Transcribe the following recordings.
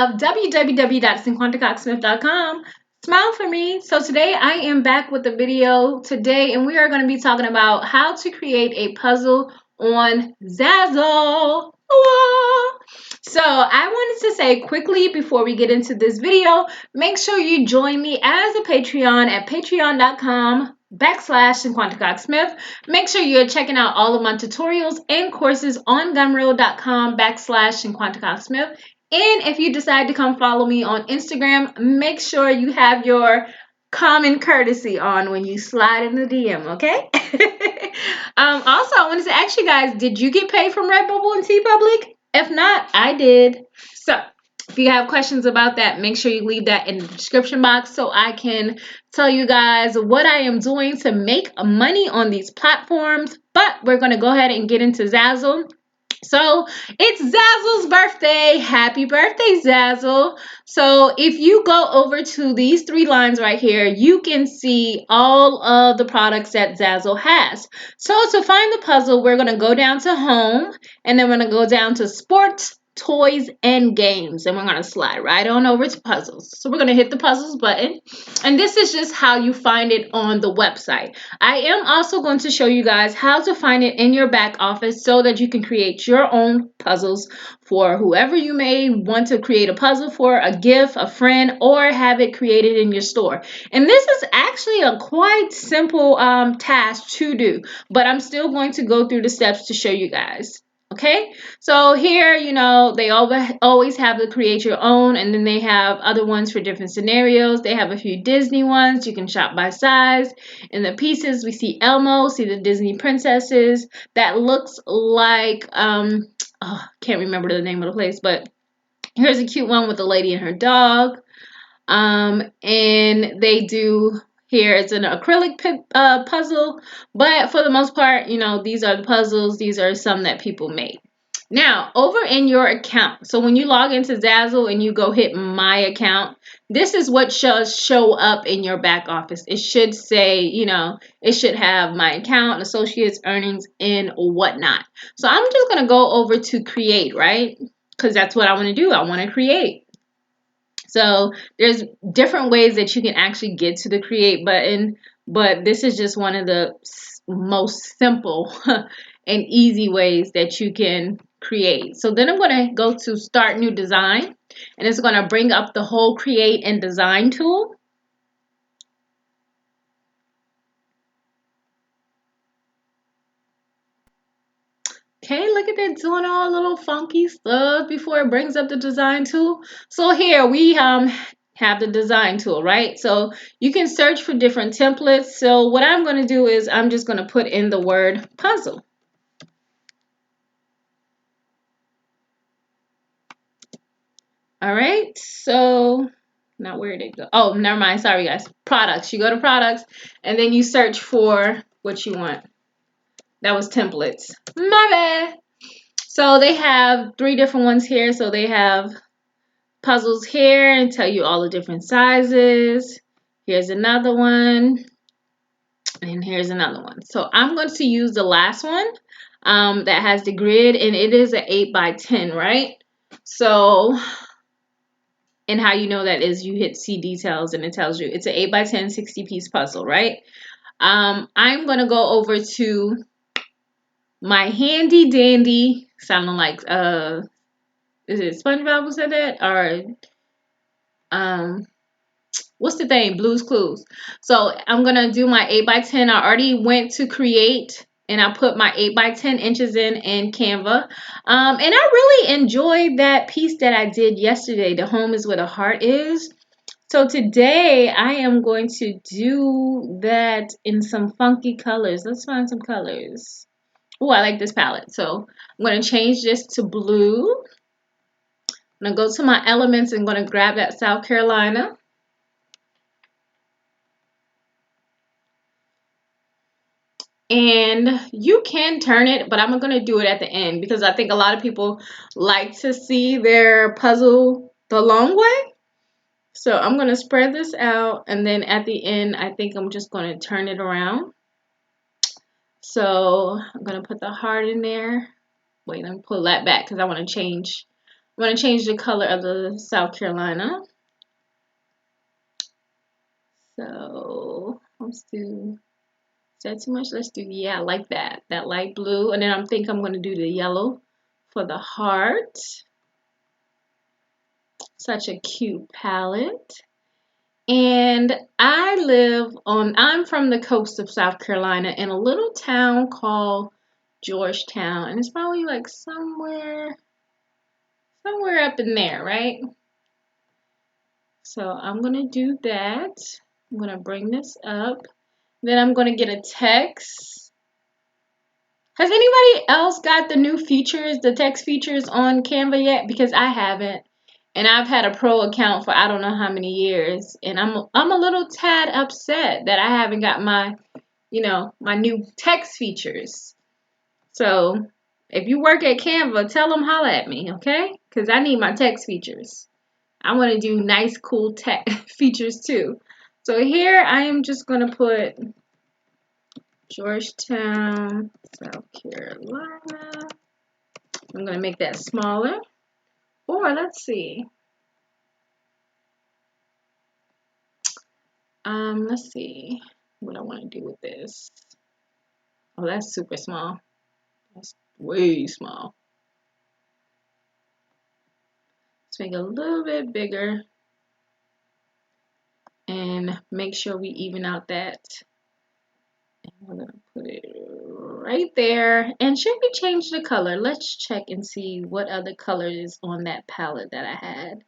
of www.cinquantacoxsmith.com. Smile for me. So today I am back with a video today, and we are going to be talking about how to create a puzzle on Zazzle. So I wanted to say quickly before we get into this video, make sure you join me as a Patreon at patreon.com/CinquantaCoxSmith. Make sure you're checking out all of my tutorials and courses on gumroad.com/CinquantaCoxSmith. And if you decide to come follow me on Instagram, make sure you have your common courtesy on when you slide in the DM, okay? Also, I wanted to ask you guys, did you get paid from Redbubble and TeePublic? If not, I did. So, if you have questions about that, make sure you leave that in the description box so I can tell you guys what I am doing to make money on these platforms. But we're going to go ahead and get into Zazzle. So it's Zazzle's birthday. Happy birthday, Zazzle. So if you go over to these three lines right here, you can see all of the products that Zazzle has. So to find the puzzle, we're going to go down to home, and then we're going to go down to sports, toys, and games, and we're going to slide right on over to puzzles. So we're going to hit the puzzles button, and this is just how you find it on the website. I am also going to show you guys how to find it in your back office so that you can create your own puzzles for whoever you may want to create a puzzle for, a gift, a friend, or have it created in your store. And this is actually a quite simple task to do, but I'm still going to go through the steps to show you guys. Okay, so here, you know, they always have the create your own, and then they have other ones for different scenarios. They have a few Disney ones. You can shop by size. In the pieces, we see Elmo, see the Disney princesses. That looks like, can't remember the name of the place, but here's a cute one with the lady and her dog. And they do... Here it's an acrylic puzzle, but for the most part, you know, these are the puzzles. These are some that people made. Now, over in your account, so when you log into Zazzle and you go hit my account, this is what should show up in your back office. It should say, you know, it should have my account, associates, earnings, and whatnot. So I'm just going to go over to create, right? Because that's what I want to do. I want to create. So there's different ways that you can actually get to the create button, but this is just one of the most simple and easy ways that you can create. So then I'm going to go to start new design, and it's going to bring up the whole create and design tool. Okay, look at that, doing all little funky stuff before it brings up the design tool. So here we have the design tool, right? So you can search for different templates. So what I'm going to do is I'm just going to put in the word puzzle. All right, so now where did it go? Oh, never mind. Sorry, guys. Products. You go to products, and then you search for what you want. That was templates. My bad. So they have three different ones here. So they have puzzles here and tell you all the different sizes. Here's another one, and here's another one. So I'm going to use the last one that has the grid, and it is an 8 by 10, right? So, and how you know that is you hit see details and it tells you it's an 8 by 10 60-piece puzzle, right? I'm going to go over to my handy dandy, sounding like is it SpongeBob who said that, or what's the thing? Blue's Clues. So I'm going to do my 8 by 10. I already went to create, and I put my 8 by 10 inches in Canva. And I really enjoyed that piece that I did yesterday. The home is where the heart is. So today I am going to do that in some funky colors. Let's find some colors. Oh, I like this palette. So I'm going to change this to blue. I'm going to go to my elements and I'm going to grab that South Carolina. And you can turn it, but I'm going to do it at the end because I think a lot of people like to see their puzzle the long way. So I'm going to spread this out, and then at the end, I think I'm just going to turn it around. So I'm going to put the heart in there. Wait, let me pull that back because I want to change I'm going to change the color of the South Carolina. So let's do, is that too much? Let's do, yeah, I like that. That light blue. And then I think I'm going to do the yellow for the heart. Such a cute palette. And I'm from the coast of South Carolina in a little town called Georgetown. And it's probably like somewhere up in there, right? So I'm going to do that. I'm going to bring this up. Then I'm going to get a text. Has anybody else got the new features, the text features on Canva yet? Because I haven't. And I've had a pro account for I don't know how many years. And I'm a little tad upset that I haven't got my, my new text features. So if you work at Canva, tell them holla at me, okay? Because I need my text features. I want to do nice, cool text features too. So here I am just going to put Georgetown, South Carolina. I'm going to make that smaller. Or let's see. Let's see what I want to do with this. Oh, that's super small. That's way small. Let's make it a little bit bigger. And make sure we even out that. And we're going to put it right there. And should we change the color? Let's check and see what other color is on that palette that I had.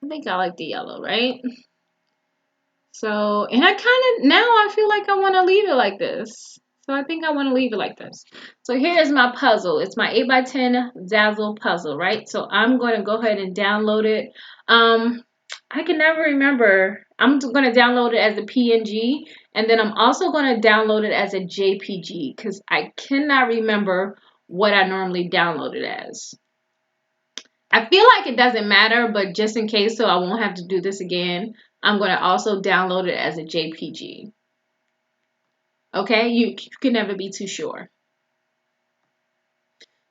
I think I like the yellow, right? So, and now I feel like I want to leave it like this. So I think I want to leave it like this. So here's my puzzle. It's my 8x10 Zazzle puzzle, right? So I'm going to go ahead and download it. I can never remember. I'm going to download it as a PNG. And then I'm also going to download it as a JPG because I cannot remember what I normally download it as. I feel like it doesn't matter, but just in case so I won't have to do this again, I'm going to also download it as a JPG. Okay, you can never be too sure.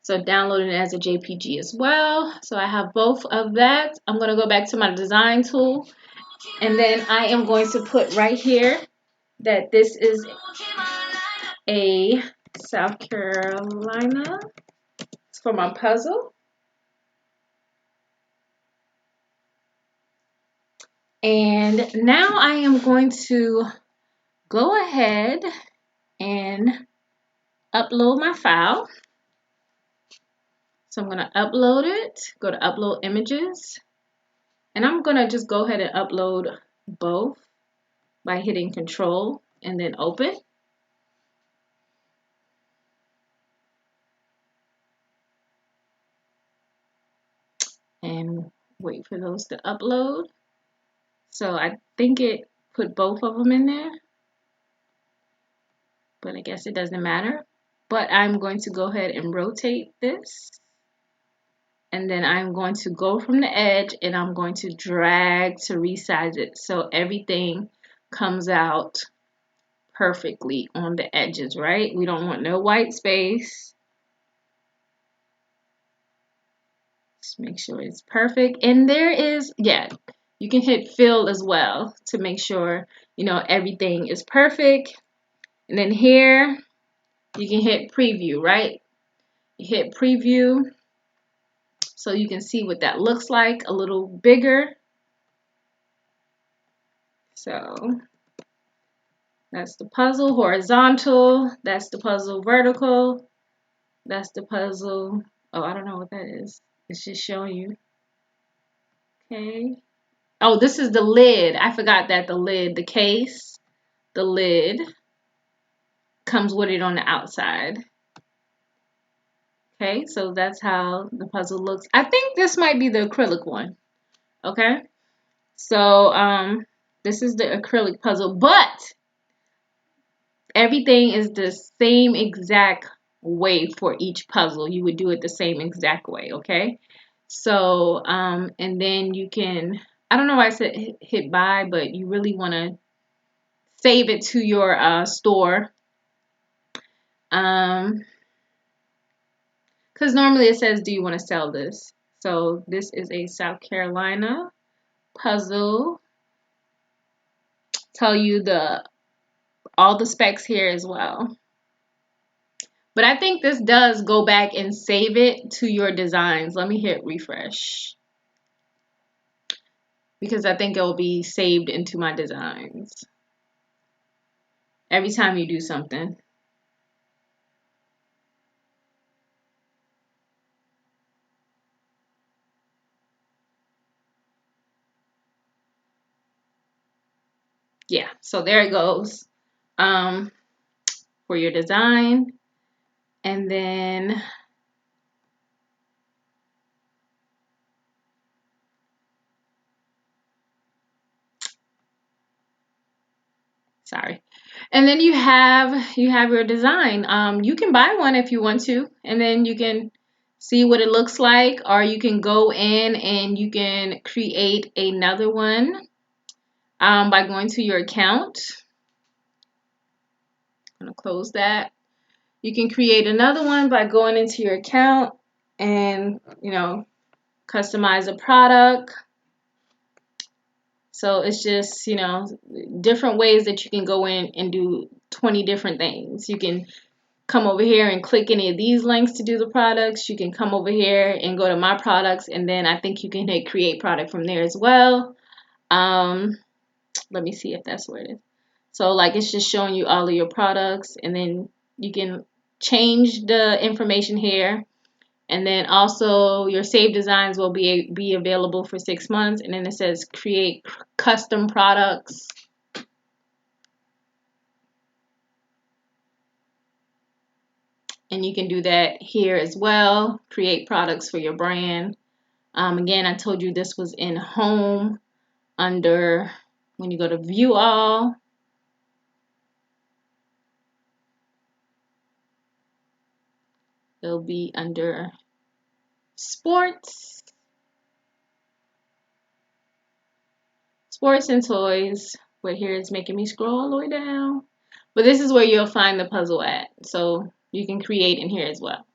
So download it as a JPG as well. So I have both of that. I'm going to go back to my design tool. And then I am going to put right here that this is a South Carolina for my puzzle. And now I am going to go ahead and upload my file. So I'm going to upload it, go to upload images, and I'm going to just go ahead and upload both by hitting control and then open. And wait for those to upload. So I think it put both of them in there, but I guess it doesn't matter. But I'm going to go ahead and rotate this. And then I'm going to go from the edge and I'm going to drag to resize it so everything comes out perfectly on the edges, right? We don't want no white space. Just make sure it's perfect. And there is, yeah, you can hit fill as well to make sure, everything is perfect. And then here, you can hit preview, right? You hit preview so you can see what that looks like a little bigger. So that's the puzzle horizontal. That's the puzzle vertical. That's the puzzle. Oh, I don't know what that is. It's just showing you. Okay. Oh, this is the lid. I forgot that the case, the lid comes with it on the outside. Okay, so that's how the puzzle looks. I think this might be the acrylic one. Okay. So, this is the acrylic puzzle, but everything is the same exact way for each puzzle. You would do it the same exact way, okay? So, and then you can, I don't know why I said hit buy, but you really want to save it to your store. Because normally it says, do you want to sell this? So this is a South Carolina puzzle. Tell you all the specs here as well. But I think this does go back and save it to your designs. Let me hit refresh, because I think it will be saved into my designs every time you do something. Yeah, so there it goes for your design. And then sorry. And then you have your design. You can buy one if you want to, and then you can see what it looks like, or you can go in and you can create another one by going to your account. I'm gonna close that. You can create another one by going into your account and, you know, customize a product. So it's just, you know, different ways that you can go in and do 20 different things. You can come over here and click any of these links to do the products. You can come over here and go to my products, and then I think you can hit create product from there as well. Let me see if that's where it is. So like it's just showing you all of your products, and then you can change the information here. And then also your saved designs will be available for 6 months. And then it says create custom products. And you can do that here as well. Create products for your brand. Again, I told you this was in home under, when you go to view all, it'll be under sports and toys. But here it's making me scroll all the way down. But this is where you'll find the puzzle at. So you can create in here as well.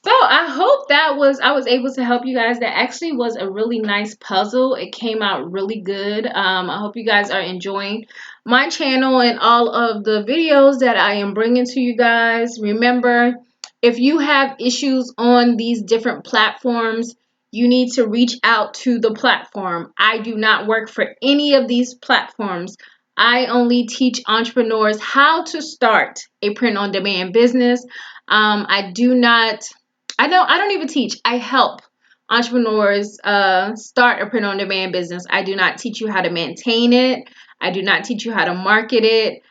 So I hope I was able to help you guys. That actually was a really nice puzzle. It came out really good. I hope you guys are enjoying my channel and all of the videos that I am bringing to you guys. Remember, if you have issues on these different platforms, you need to reach out to the platform. I do not work for any of these platforms. I only teach entrepreneurs how to start a print-on-demand business. I don't even teach. I help entrepreneurs start a print-on-demand business. I do not teach you how to maintain it. I do not teach you how to market it.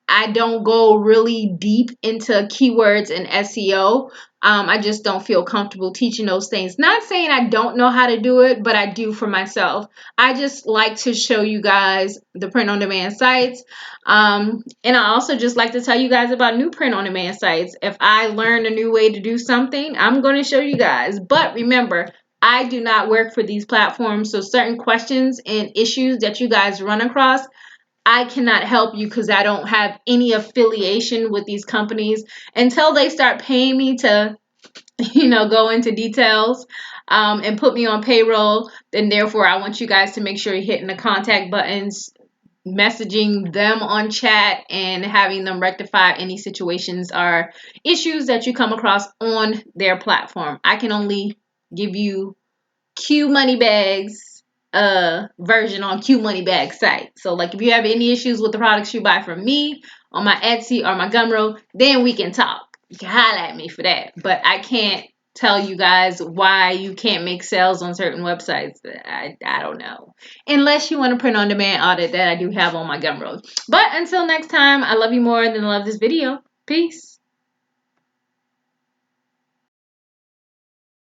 I don't go really deep into keywords and SEO. I just don't feel comfortable teaching those things. Not saying I don't know how to do it, but I do for myself. I just like to show you guys the print-on-demand sites. And I also just like to tell you guys about new print-on-demand sites. If I learn a new way to do something, I'm going to show you guys. But remember, I do not work for these platforms, so certain questions and issues that you guys run across, I cannot help you because I don't have any affiliation with these companies until they start paying me to, you know, go into details and put me on payroll. Then therefore, I want you guys to make sure you're hitting the contact buttons, messaging them on chat, and having them rectify any situations or issues that you come across on their platform. I can only give you Q Money Bags version on Q Money Bag site. So like if you have any issues with the products you buy from me on my Etsy or my Gumroad, then we can talk. You can holler at me for that. But I can't tell you guys why you can't make sales on certain websites. I don't know. Unless you want to print on demand audit that I do have on my Gumroad. But until next time, I love you more than I love this video. Peace.